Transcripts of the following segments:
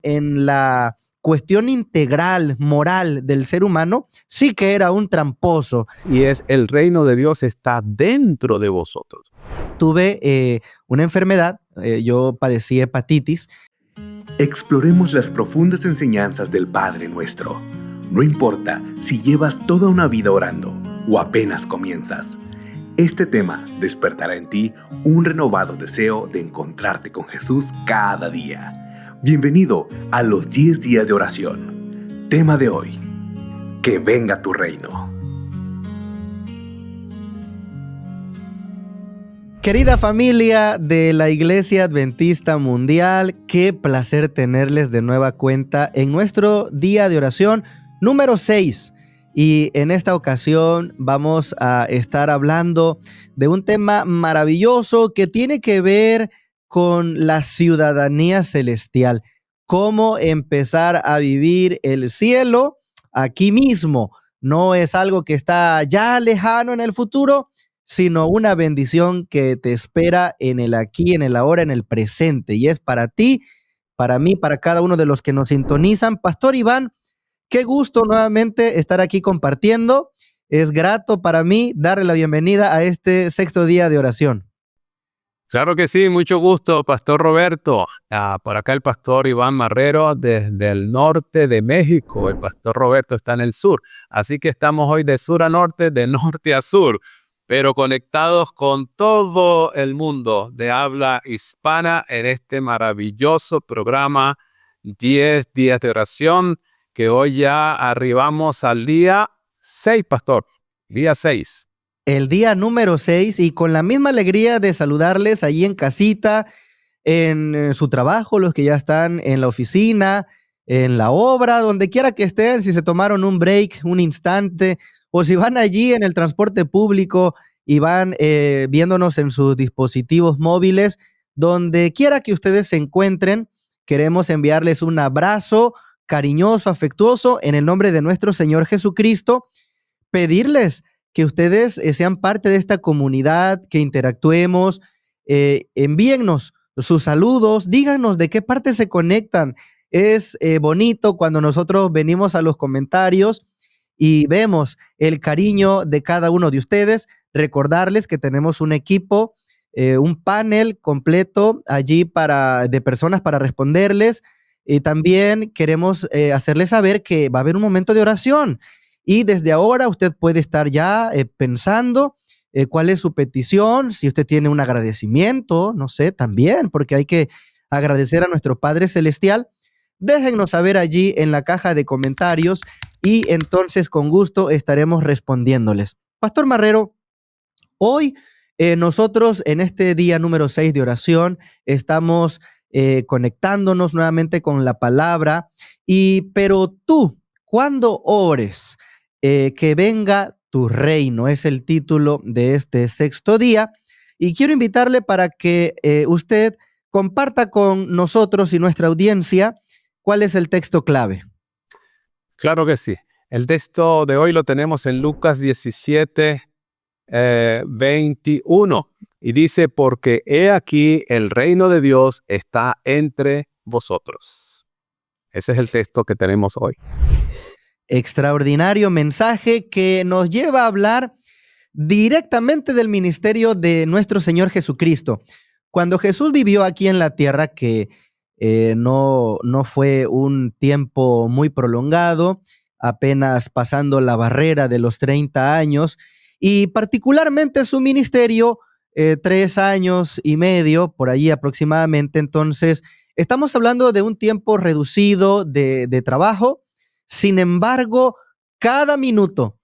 en la cuestión integral, moral del ser humano, sí que era un tramposo. Y el reino de Dios está dentro de vosotros. Tuve una enfermedad, yo padecí hepatitis. Exploremos las profundas enseñanzas del Padre Nuestro. No importa si llevas toda una vida orando o apenas comienzas. Este tema despertará en ti un renovado deseo de encontrarte con Jesús cada día. Bienvenido a los 10 días de oración. Tema de hoy: que venga tu reino. Querida familia de la Iglesia Adventista Mundial, qué placer tenerles de nueva cuenta en nuestro día de oración número 6. Y en esta ocasión vamos a estar hablando de un tema maravilloso que tiene que ver con la ciudadanía celestial. Cómo empezar a vivir el cielo aquí mismo. No es algo que está ya lejano en el futuro, sino una bendición que te espera en el aquí, en el ahora, en el presente. Y es para ti, para mí, para cada uno de los que nos sintonizan. Pastor Iván, qué gusto nuevamente estar aquí compartiendo. Es grato para mí darle la bienvenida a este 6º día de oración. Claro que sí, mucho gusto, Pastor Roberto. Por acá el Pastor Iván Marrero desde el norte de México. El Pastor Roberto está en el sur. Así que estamos hoy de sur a norte, de norte a sur, pero conectados con todo el mundo de habla hispana en este maravilloso programa 10 días de oración, que hoy ya arribamos al día 6, Pastor. Día 6. El día número 6, y con la misma alegría de saludarles allí en casita, en su trabajo, los que ya están en la oficina, en la obra, donde quiera que estén, si se tomaron un break, un instante, o si van allí en el transporte público y van viéndonos en sus dispositivos móviles, donde quiera que ustedes se encuentren, queremos enviarles un abrazo cariñoso, afectuoso, en el nombre de nuestro Señor Jesucristo, pedirles que ustedes sean parte de esta comunidad, que interactuemos, envíennos sus saludos, díganos de qué parte se conectan. Es bonito cuando nosotros venimos a los comentarios y vemos el cariño de cada uno de ustedes. Recordarles que tenemos un equipo, un panel completo allí de personas para responderles, y también queremos hacerles saber que va a haber un momento de oración. Y desde ahora usted puede estar ya pensando cuál es su petición, si usted tiene un agradecimiento, no sé, también, porque hay que agradecer a nuestro Padre Celestial. Déjennos saber allí en la caja de comentarios y entonces con gusto estaremos respondiéndoles. Pastor Marrero, hoy nosotros en este día número 6 de oración estamos conectándonos nuevamente con la palabra, pero tú, cuando ores, que venga tu reino, es el título de este 6º día, y quiero invitarle para que usted comparta con nosotros y nuestra audiencia cuál es el texto clave. Claro que sí. El texto de hoy lo tenemos en Lucas 17, 21, y dice: porque he aquí el reino de Dios está entre vosotros. Ese es el texto que tenemos hoy. Extraordinario mensaje que nos lleva a hablar directamente del ministerio de nuestro Señor Jesucristo. Cuando Jesús vivió aquí en la tierra, que no fue un tiempo muy prolongado, apenas pasando la barrera de los 30 años, y particularmente su ministerio, 3 años y medio, por allí aproximadamente. Entonces, estamos hablando de un tiempo reducido de trabajo. Sin embargo, cada minuto,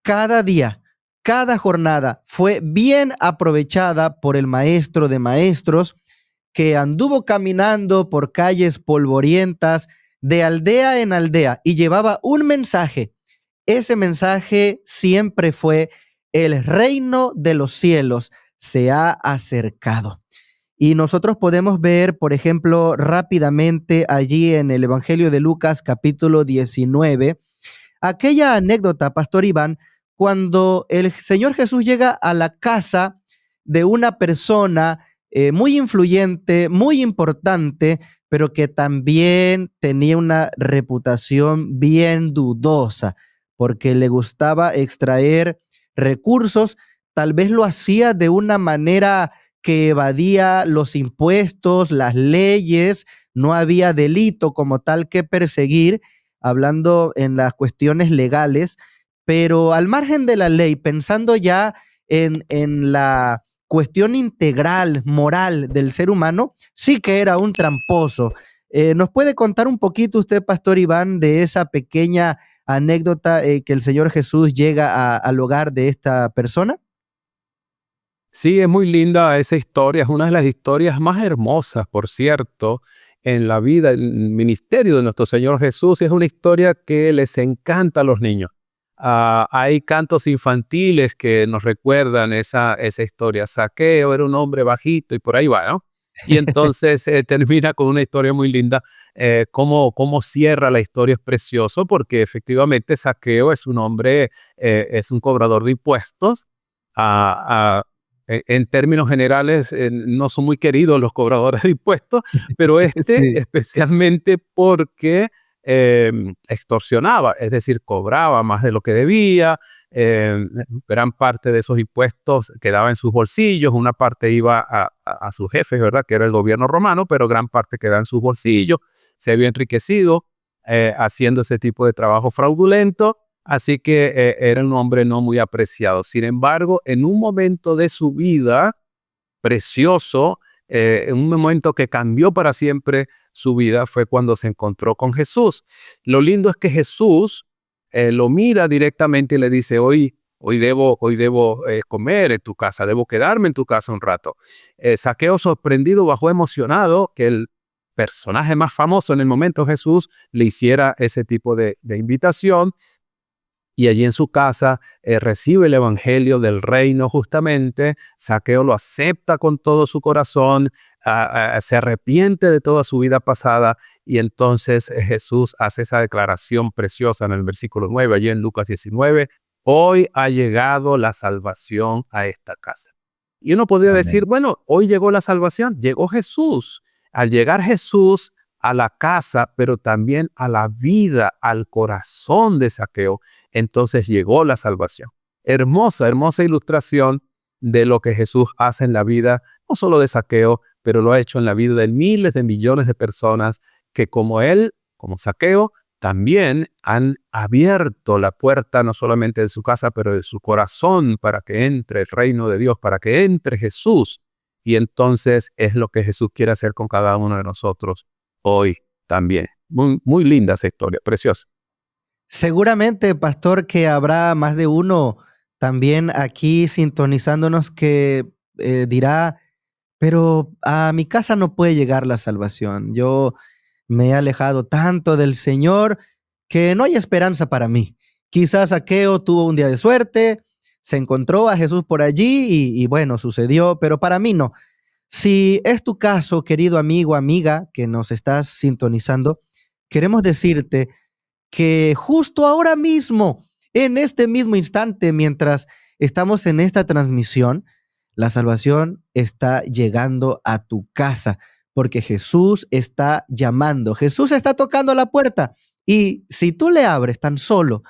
cada día, cada jornada fue bien aprovechada por el Maestro de Maestros, que anduvo caminando por calles polvorientas de aldea en aldea y llevaba un mensaje. Ese mensaje siempre fue: el reino de los cielos se ha acercado. Y nosotros podemos ver, por ejemplo, rápidamente allí en el Evangelio de Lucas, capítulo 19, aquella anécdota, Pastor Iván, cuando el Señor Jesús llega a la casa de una persona muy influyente, muy importante, pero que también tenía una reputación bien dudosa, porque le gustaba extraer recursos, tal vez lo hacía de una manera que evadía los impuestos, las leyes, no había delito como tal que perseguir, hablando en las cuestiones legales, pero al margen de la ley, pensando ya en la cuestión integral, moral del ser humano, sí que era un tramposo. ¿Nos puede contar un poquito usted, Pastor Iván, de esa pequeña anécdota que el Señor Jesús llega al hogar de esta persona? Sí, es muy linda esa historia, es una de las historias más hermosas, por cierto, en la vida, el ministerio de nuestro Señor Jesús. Es una historia que les encanta a los niños. Hay cantos infantiles que nos recuerdan esa historia. Zaqueo era un hombre bajito y por ahí va, ¿no? Y entonces termina con una historia muy linda. Cómo cierra la historia es precioso porque efectivamente Zaqueo es un hombre, es un cobrador de impuestos. En términos generales, no son muy queridos los cobradores de impuestos, pero este Sí, especialmente porque extorsionaba, es decir, cobraba más de lo que debía. Gran parte de esos impuestos quedaba en sus bolsillos, una parte iba a sus jefes, ¿verdad? Que era el gobierno romano, pero gran parte quedaba en sus bolsillos. Se había enriquecido haciendo ese tipo de trabajo fraudulento. Así que era un hombre no muy apreciado. Sin embargo, en un momento de su vida precioso, en un momento que cambió para siempre su vida, fue cuando se encontró con Jesús. Lo lindo es que Jesús lo mira directamente y le dice, hoy debo comer en tu casa, debo quedarme en tu casa un rato. Zaqueo, sorprendido, bajó emocionado que el personaje más famoso en el momento, Jesús, le hiciera ese tipo de invitación. Y allí en su casa recibe el evangelio del reino justamente. Zaqueo lo acepta con todo su corazón, se arrepiente de toda su vida pasada y entonces Jesús hace esa declaración preciosa en el versículo 9, allí en Lucas 19, hoy ha llegado la salvación a esta casa. Y uno podría decir, amén. bueno, hoy llegó la salvación, llegó Jesús. Al llegar Jesús a la casa, pero también a la vida, al corazón de Zaqueo, entonces llegó la salvación. Hermosa, hermosa ilustración de lo que Jesús hace en la vida, no solo de Zaqueo, pero lo ha hecho en la vida de miles de millones de personas que como él, como Zaqueo, también han abierto la puerta no solamente de su casa, pero de su corazón para que entre el reino de Dios, para que entre Jesús. Y entonces es lo que Jesús quiere hacer con cada uno de nosotros hoy también. Muy, muy linda esa historia, preciosa. Seguramente, pastor, que habrá más de uno también aquí sintonizándonos que dirá, pero a mi casa no puede llegar la salvación. Yo me he alejado tanto del Señor que no hay esperanza para mí. Quizás Zaqueo tuvo un día de suerte, se encontró a Jesús por allí y bueno, sucedió, pero para mí no. Si es tu caso, querido amigo, amiga, que nos estás sintonizando, queremos decirte que justo ahora mismo, en este mismo instante, mientras estamos en esta transmisión, la salvación está llegando a tu casa, porque Jesús está llamando, Jesús está tocando la puerta y si tú le abres tan solo,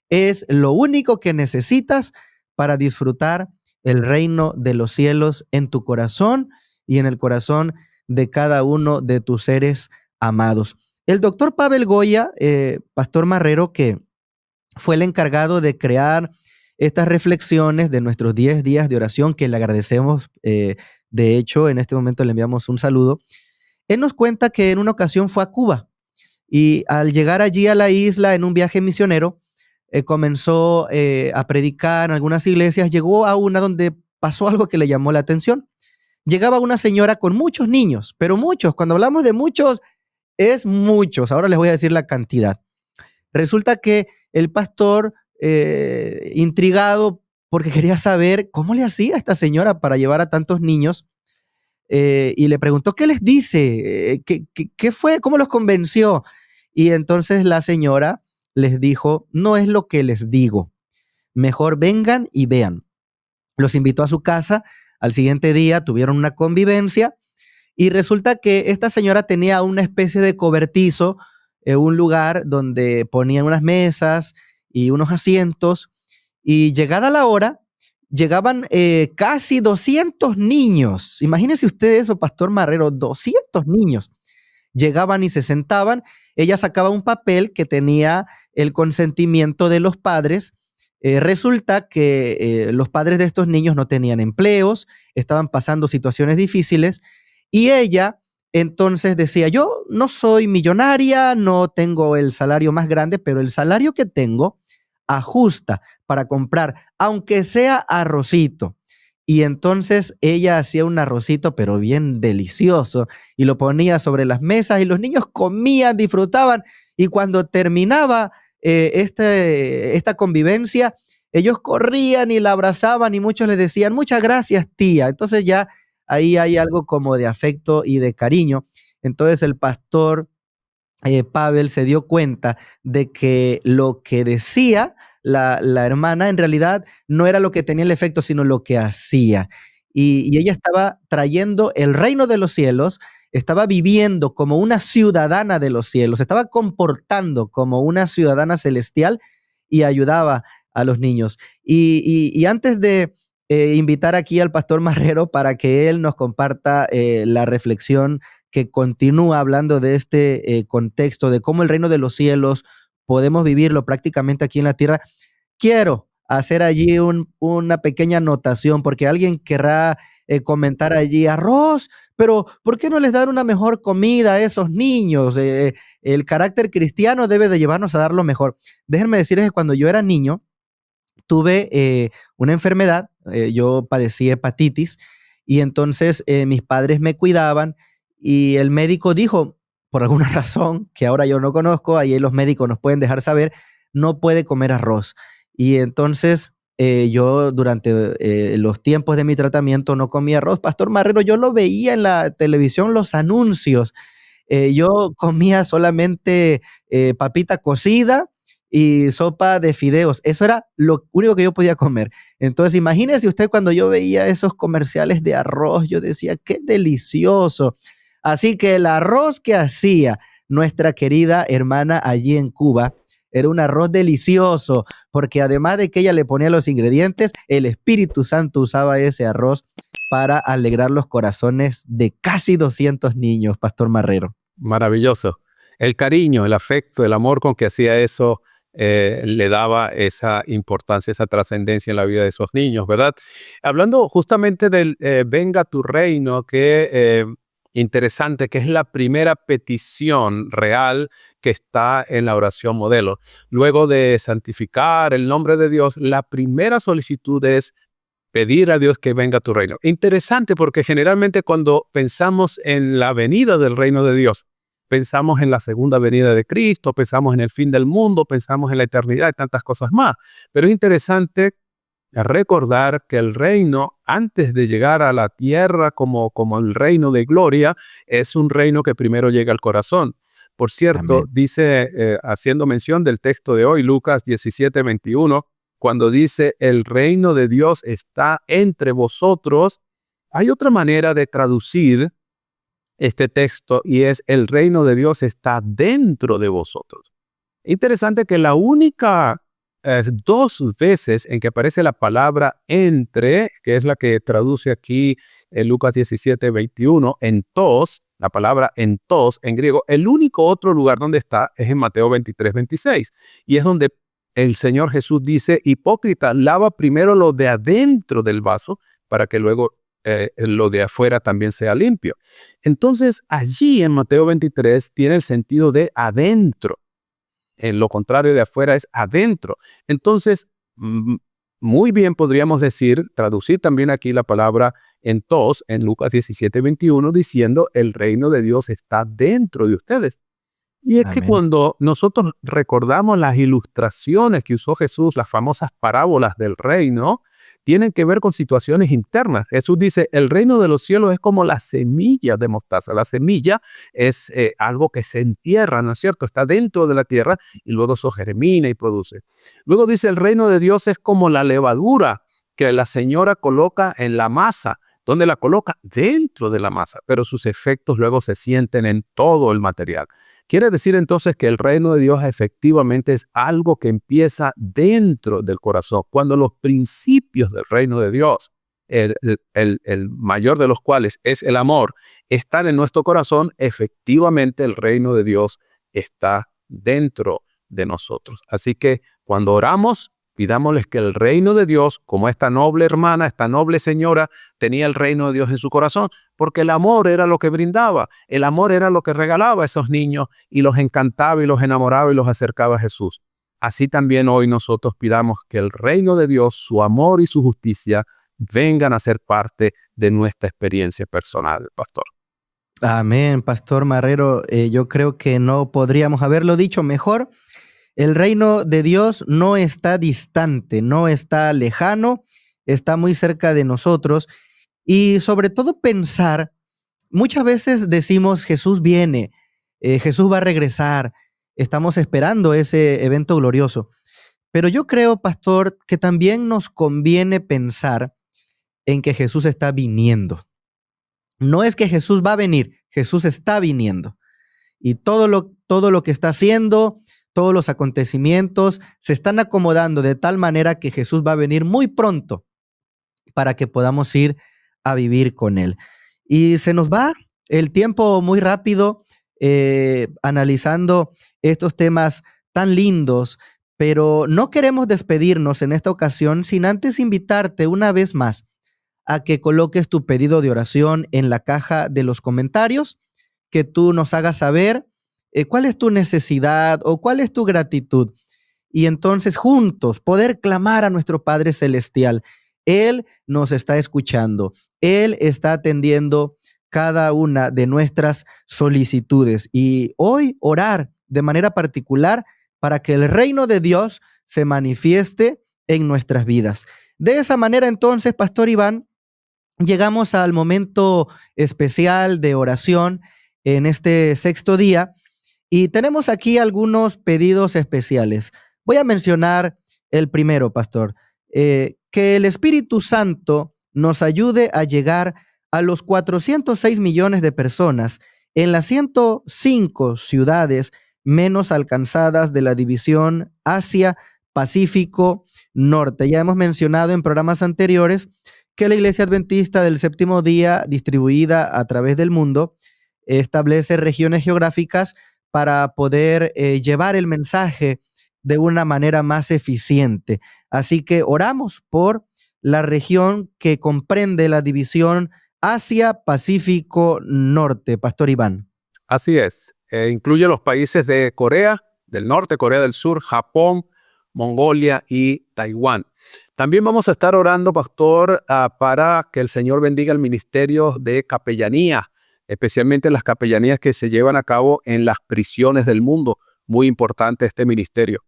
es lo único que necesitas para disfrutar el reino de los cielos en tu corazón y en el corazón de cada uno de tus seres amados. El doctor Pavel Goya, pastor Marrero, que fue el encargado de crear estas reflexiones de nuestros 10 días de oración, que le agradecemos. De hecho, en este momento le enviamos un saludo. Él nos cuenta que en una ocasión fue a Cuba y al llegar allí a la isla en un viaje misionero, comenzó a predicar en algunas iglesias, llegó a una donde pasó algo que le llamó la atención. Llegaba una señora con muchos niños, pero muchos, cuando hablamos de muchos, es muchos. Ahora les voy a decir la cantidad. Resulta que el pastor, intrigado porque quería saber cómo le hacía a esta señora para llevar a tantos niños, y le preguntó, ¿qué les dice? ¿Qué fue? ¿Cómo los convenció? Y entonces la señora les dijo, no es lo que les digo, mejor vengan y vean. Los invitó a su casa Al siguiente día tuvieron una convivencia y resulta que esta señora tenía una especie de cobertizo, un lugar donde ponían unas mesas y unos asientos, y llegada la hora, llegaban casi 200 niños. Imagínense usted eso, Pastor Marrero, 200 niños. Llegaban y se sentaban, ella sacaba un papel que tenía el consentimiento de los padres. Resulta que los padres de estos niños no tenían empleos, estaban pasando situaciones difíciles y ella entonces decía, yo no soy millonaria, no tengo el salario más grande, pero el salario que tengo ajusta para comprar, aunque sea arrocito. Y entonces ella hacía un arrocito, pero bien delicioso, y lo ponía sobre las mesas y los niños comían, disfrutaban. Y cuando terminaba esta convivencia, ellos corrían y la abrazaban y muchos les decían, muchas gracias, tía. Entonces ya ahí hay algo como de afecto y de cariño. Entonces el pastor Pavel se dio cuenta de que lo que decía la hermana en realidad no era lo que tenía el efecto, sino lo que hacía. Y ella estaba trayendo el reino de los cielos, estaba viviendo como una ciudadana de los cielos, estaba comportando como una ciudadana celestial y ayudaba a los niños. Y antes de invitar aquí al pastor Marrero para que él nos comparta la reflexión que continúa hablando de este contexto, de cómo el reino de los cielos podemos vivirlo prácticamente aquí en la tierra, quiero hacer allí una pequeña anotación, porque alguien querrá comentar allí, arroz, pero ¿por qué no les dan una mejor comida a esos niños? El carácter cristiano debe de llevarnos a dar lo mejor. Déjenme decirles que cuando yo era niño, tuve una enfermedad, yo padecí hepatitis, y entonces mis padres me cuidaban y el médico dijo, por alguna razón que ahora yo no conozco, ahí los médicos nos pueden dejar saber, no puede comer arroz. Y entonces yo durante los tiempos de mi tratamiento no comía arroz. Pastor Marrero, yo lo veía en la televisión, los anuncios. Yo comía solamente papita cocida y sopa de fideos. Eso era lo único que yo podía comer. Entonces, imagínese usted cuando yo veía esos comerciales de arroz, yo decía, qué delicioso. Así que el arroz que hacía nuestra querida hermana allí en Cuba era un arroz delicioso, porque además de que ella le ponía los ingredientes, el Espíritu Santo usaba ese arroz para alegrar los corazones de casi 200 niños, Pastor Marrero. Maravilloso. El cariño, el afecto, el amor con que hacía eso le daba esa importancia, esa trascendencia en la vida de esos niños, ¿verdad? Hablando justamente del venga tu reino, que interesante, que es la primera petición real que está en la oración modelo. Luego de santificar el nombre de Dios, la primera solicitud es pedir a Dios que venga tu reino. Interesante porque generalmente cuando pensamos en la venida del reino de Dios, pensamos en la segunda venida de Cristo, pensamos en el fin del mundo, pensamos en la eternidad y tantas cosas más. Pero es interesante recordar que el reino, antes de llegar a la tierra como el reino de gloria, es un reino que primero llega al corazón. Por cierto, Amén. dice, haciendo mención del texto de hoy, Lucas 17:21, cuando dice el reino de Dios está entre vosotros, hay otra manera de traducir este texto y es el reino de Dios está dentro de vosotros. Interesante que la única dos veces en que aparece la palabra entre, que es la que traduce aquí en Lucas 17:21, entos, la palabra entos en griego, el único otro lugar donde está es en Mateo 23:26 y es donde el Señor Jesús dice, hipócrita, lava primero lo de adentro del vaso para que luego lo de afuera también sea limpio. Entonces, allí en Mateo 23 tiene el sentido de adentro. Lo contrario de afuera es adentro. Entonces, muy bien podríamos decir, traducir también aquí la palabra entos en Lucas 17:21 diciendo, el reino de Dios está dentro de ustedes. Y es que Amén. cuando nosotros recordamos las ilustraciones que usó Jesús, las famosas parábolas del reino, tienen que ver con situaciones internas. Jesús dice, el reino de los cielos es como la semilla de mostaza. La semilla es algo que se entierra, ¿no es cierto? Está dentro de la tierra y luego eso germina y produce. Luego dice, el reino de Dios es como la levadura que la señora coloca en la masa donde la coloca dentro de la masa, pero sus efectos luego se sienten en todo el material. Quiere decir entonces que el reino de Dios efectivamente es algo que empieza dentro del corazón, cuando los principios del reino de Dios, el mayor de los cuales es el amor, están en nuestro corazón, efectivamente el reino de Dios está dentro de nosotros. Así que cuando oramos, pidámosles que el reino de Dios, como esta noble hermana, esta noble señora, tenía el reino de Dios en su corazón, porque el amor era lo que brindaba, el amor era lo que regalaba a esos niños y los encantaba y los enamoraba y los acercaba a Jesús. Así también hoy nosotros pidamos que el reino de Dios, su amor y su justicia vengan a ser parte de nuestra experiencia personal, pastor. Amén, Pastor Marrero. Yo creo que no podríamos haberlo dicho mejor. El reino de Dios no está distante, no está lejano, está muy cerca de nosotros. Y sobre todo pensar, muchas veces decimos Jesús viene, Jesús va a regresar, estamos esperando ese evento glorioso. Pero yo creo, pastor, que también nos conviene pensar en que Jesús está viniendo. No es que Jesús va a venir, Jesús está viniendo. Y todo lo que está haciendo, todos los acontecimientos se están acomodando de tal manera que Jesús va a venir muy pronto para que podamos ir a vivir con Él. Y se nos va el tiempo muy rápido analizando estos temas tan lindos, pero no queremos despedirnos en esta ocasión sin antes invitarte una vez más a que coloques tu pedido de oración en la caja de los comentarios, que tú nos hagas saber cuál es tu necesidad o cuál es tu gratitud. Y entonces juntos poder clamar a nuestro Padre Celestial. Él nos está escuchando. Él está atendiendo cada una de nuestras solicitudes. Y hoy orar de manera particular para que el reino de Dios se manifieste en nuestras vidas. De esa manera entonces, Pastor Iván, llegamos al momento especial de oración en este sexto día y tenemos aquí algunos pedidos especiales. Voy a mencionar el primero, pastor. Que el Espíritu Santo nos ayude a llegar a los 406 millones de personas en las 105 ciudades menos alcanzadas de la división Asia-Pacífico Norte. Ya hemos mencionado en programas anteriores que la Iglesia Adventista del Séptimo Día, distribuida a través del mundo, establece regiones geográficas para poder llevar el mensaje de una manera más eficiente. Así que oramos por la región que comprende la división Asia-Pacífico Norte, Pastor Iván. Así es. Incluye los países de Corea del Norte, Corea del Sur, Japón, Mongolia y Taiwán. También vamos a estar orando, pastor, para que el Señor bendiga el ministerio de capellanía, especialmente las capellanías que se llevan a cabo en las prisiones del mundo. Muy importante este ministerio.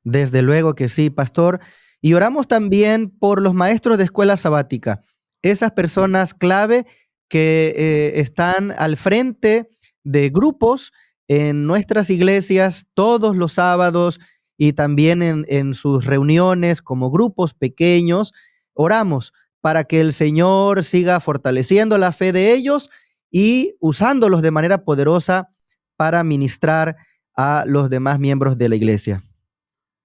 Desde luego que sí, pastor. Y oramos también por los maestros de escuela sabática, esas personas clave que están al frente de grupos en nuestras iglesias todos los sábados y también en sus reuniones como grupos pequeños. Oramos para que el Señor siga fortaleciendo la fe de ellos y usándolos de manera poderosa para ministrar a los demás miembros de la iglesia.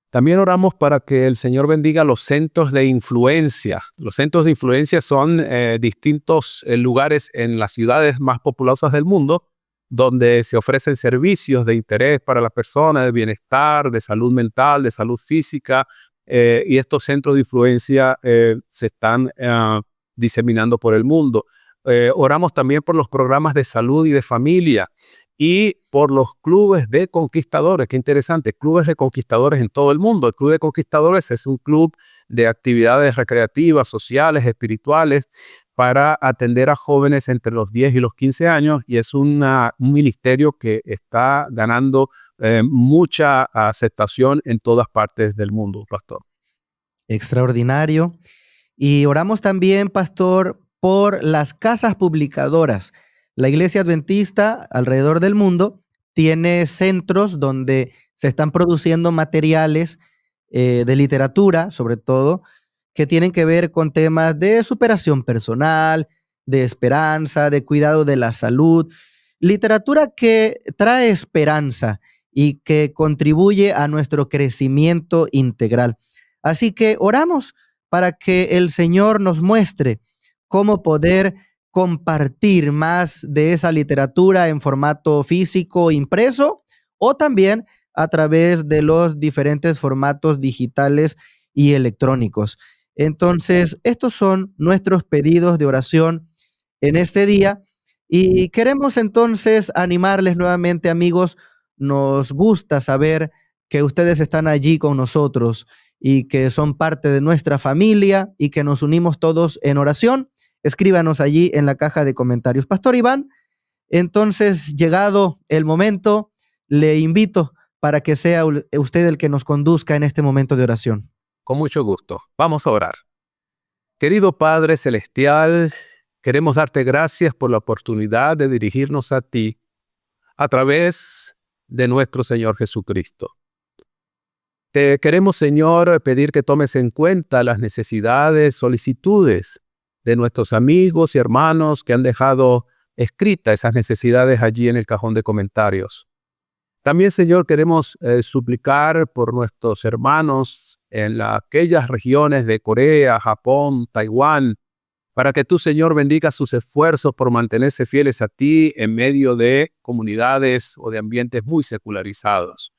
También oramos para que el Señor bendiga los centros de influencia. Los centros de influencia son distintos lugares en las ciudades más populosas del mundo, donde se ofrecen servicios de interés para la persona, de bienestar, de salud mental, de salud física, y estos centros de influencia se están diseminando por el mundo. Oramos también por los programas de salud y de familia y por los clubes de conquistadores. Qué interesante, clubes de conquistadores en todo el mundo. El Club de Conquistadores es un club de actividades recreativas, sociales, espirituales, para atender a jóvenes entre los 10 y los 15 años, y es un ministerio que está ganando mucha aceptación en todas partes del mundo, pastor. Extraordinario. Y oramos también, pastor, por las casas publicadoras. La Iglesia Adventista alrededor del mundo tiene centros donde se están produciendo materiales de literatura, sobre todo, que tienen que ver con temas de superación personal, de esperanza, de cuidado de la salud, literatura que trae esperanza y que contribuye a nuestro crecimiento integral. Así que oramos para que el Señor nos muestre cómo poder compartir más de esa literatura en formato físico impreso o también a través de los diferentes formatos digitales y electrónicos. Entonces, estos son nuestros pedidos de oración en este día y queremos entonces animarles nuevamente, amigos. Nos gusta saber que ustedes están allí con nosotros y que son parte de nuestra familia y que nos unimos todos en oración. Escríbanos allí en la caja de comentarios. Pastor Iván, entonces, llegado el momento, le invito para que sea usted el que nos conduzca en este momento de oración. Con mucho gusto. Vamos a orar. Querido Padre Celestial, queremos darte gracias por la oportunidad de dirigirnos a ti a través de nuestro Señor Jesucristo. Te queremos, Señor, pedir que tomes en cuenta las necesidades, solicitudes de nuestros amigos y hermanos que han dejado escritas esas necesidades allí en el cajón de comentarios. También, Señor, queremos suplicar por nuestros hermanos en aquellas regiones de Corea, Japón, Taiwán, para que tú, Señor, bendiga sus esfuerzos por mantenerse fieles a ti en medio de comunidades o de ambientes muy secularizados.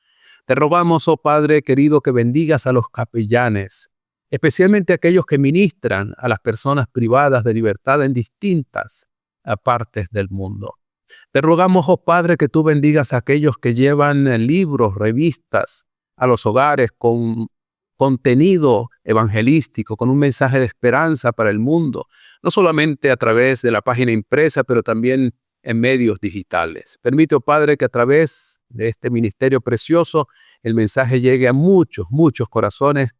Te rogamos, oh Padre querido, que bendigas a los capellanes, especialmente aquellos que ministran a las personas privadas de libertad en distintas partes del mundo. Te rogamos, oh Padre, que tú bendigas a aquellos que llevan libros, revistas a los hogares con contenido evangelístico, con un mensaje de esperanza para el mundo, no solamente a través de la página impresa, pero también en medios digitales. Permite, oh Padre, que a través de este ministerio precioso el mensaje llegue a muchos, muchos corazones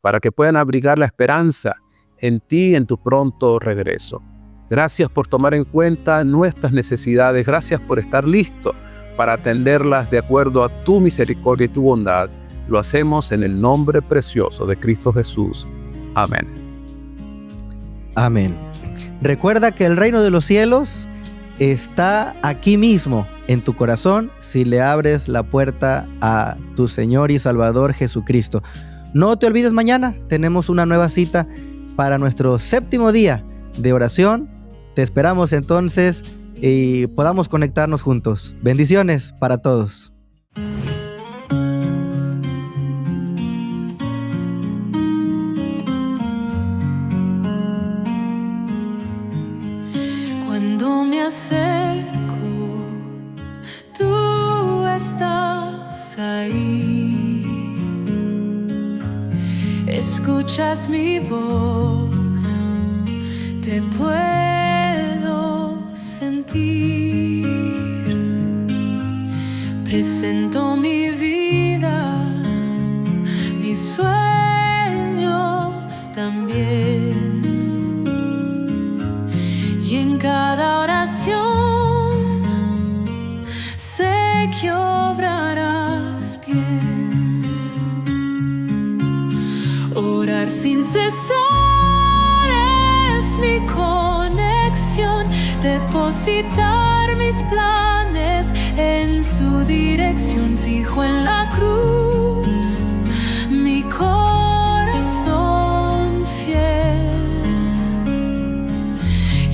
para que puedan abrigar la esperanza en ti en tu pronto regreso. Gracias por tomar en cuenta nuestras necesidades. Gracias por estar listo para atenderlas de acuerdo a tu misericordia y tu bondad. Lo hacemos en el nombre precioso de Cristo Jesús. Amén. Amén. Recuerda que el reino de los cielos está aquí mismo en tu corazón si le abres la puerta a tu Señor y Salvador Jesucristo. No te olvides, mañana tenemos una nueva cita para nuestro 7º día de oración. Te esperamos entonces y podamos conectarnos juntos. Bendiciones para todos. Cuando me acerco, tú estás ahí. Escuchas mi voz, te puedo sentir. Presento mi vida, mis sueños también. Y en cada oración sé que obrarás bien. Orar sin cesar es mi conexión, depositar mis planes en su dirección, fijo en la cruz, mi corazón fiel,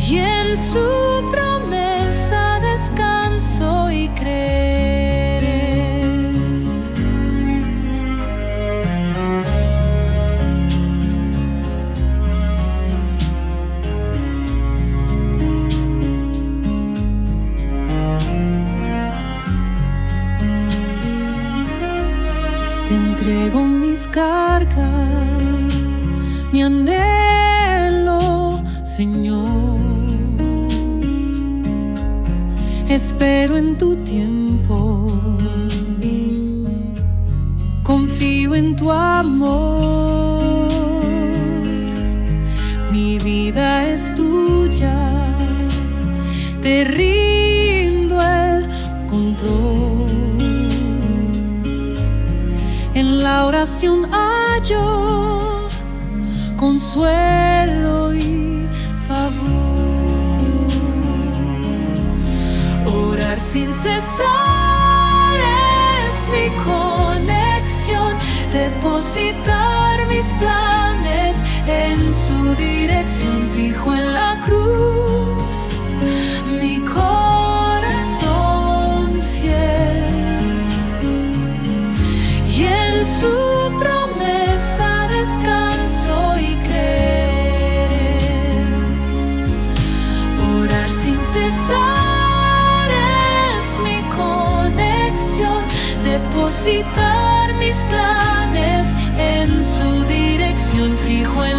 y en su promesa descanso y creeré. Te entrego mis cargas, mi anhelo, Señor. Espero en tu tiempo, confío en tu amor. Mi vida es tuya, te rindo el control. En la oración hallo consuelo y favor. Orar sin cesar es mi conexión, depositar mis planes en su dirección, fijo en la cruz, mi corazón fiel, y en su promesa descanso y creeré. Orar sin cesar es mi conexión, depositar mis planes en su dirección, fijo en